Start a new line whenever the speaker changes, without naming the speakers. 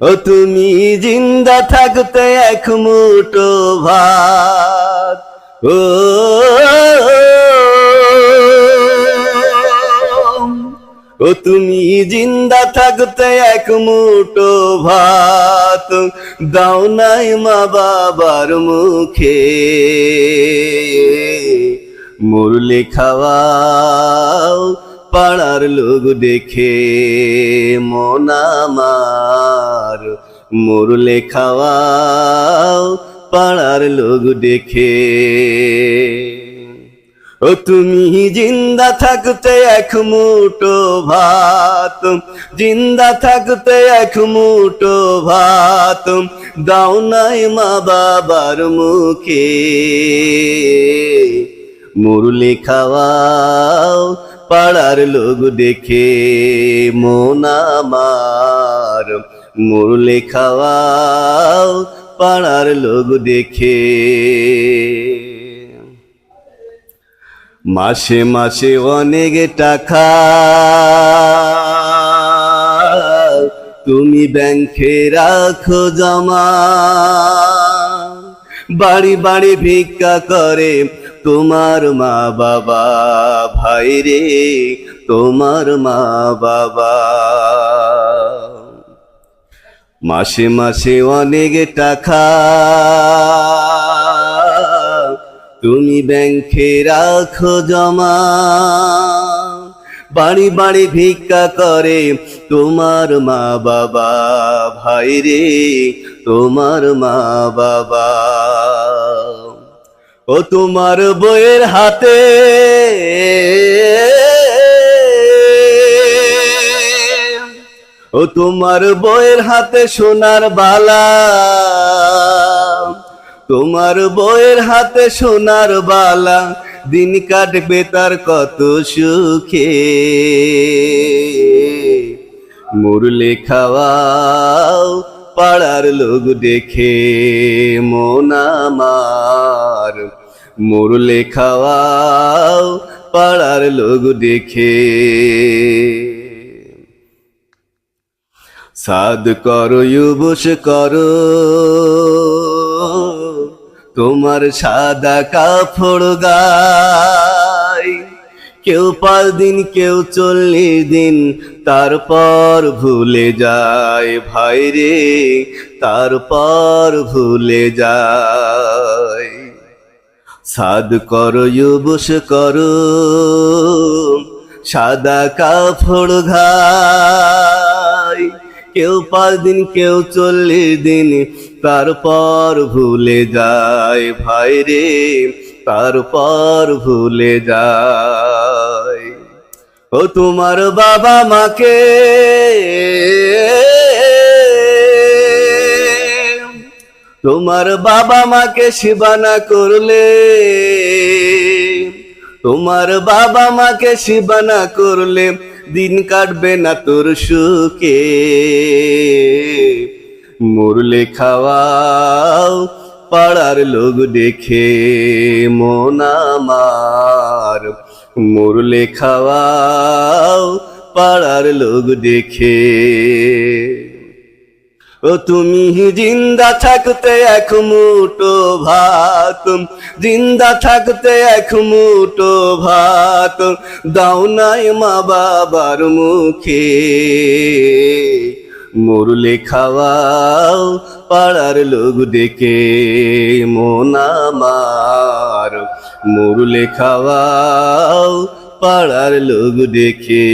ও তুমি জিন্দা থাকতে এক মুঠো ভাত, ও ও তুমি জিন্দা থাকতে এক মুঠো ভাত দাও নাই মা বাবার মুখে, মরলে খাওয়াও পাড়ার লোক দেখে মন আমার, মরলে খাওয়াও পাড়ার লোক দেখে। ও তুমি জিন্দা থাকতে এক মুঠো ভাত, জিন্দা থাকতে এক মুঠো ভাত দাও নাই মা বাবার মুখে, মরলে খাওয়াও পাড়ার লোক দেখে মন আমার, মরলে খাওয়াও পাড়ার লোক দেখে। মাসে মাসে অনেক টাকা তুমি ব্যাংকে রাখো জমা, বাড়ি বাড়ি ভিক্ষা করে তোমার মা বাবা, ভাই রে তোমার মা বাবা। মাসে মাসে অনেক টাকা তুমি ব্যাংকে রাখো জমা, বাড়ি বাড়ি ভিক্ষা করে তোমার মা বাবা, ভাই রে তোমার মা বাবা। ও তোমার বইয়ের হাতে ও তোমার বইয়ের হাতে সোনার বালা, তোমার বইয়ের হাতে সোনার বালা দিন কাটবে তার কত সুখে, মরলে খাওয়াও পাড়ার লোক দেখে মন আমার, মরলে খাওয়াও পাড়ার লোক দেখে। সাদ করো ইউবুস করো তোমার সাদা কাপড় গায়, কেউ 5 দিন কেউ 40 দিন তারপর ভুলে যায়, ভাই রে তারপর ভুলে যায়। সাদ করো ইউবুস করো সাদা কাপড় গায়, কেউ 5 দিন কেউ 40 দিন তারপর ভুলে যায়, ভাই রে তারপর ভুলে যায়। ও তোমার বাবা মাকে তোমার বাবা মাকে সেবা না করলে, তোমার বাবা মাকে সেবা না করলে দিন কাটবে না তোর সুখে, মরলে খাওয়াও পাড়ার লোক দেখে মন আমার, মরলে খাওয়াও পাড়ার লোক দেখে। ও তুমি জিন্দা থাকতে এক মুঠো ভাত, জিন্দা থাকতে এক মুঠো ভাত দাও নাই মা বাবার মুখে, মরলে খাওয়াও পাড়ার লোক দেখে মন আমার, মরলে খাওয়াও পাড়ার লোক দেখে।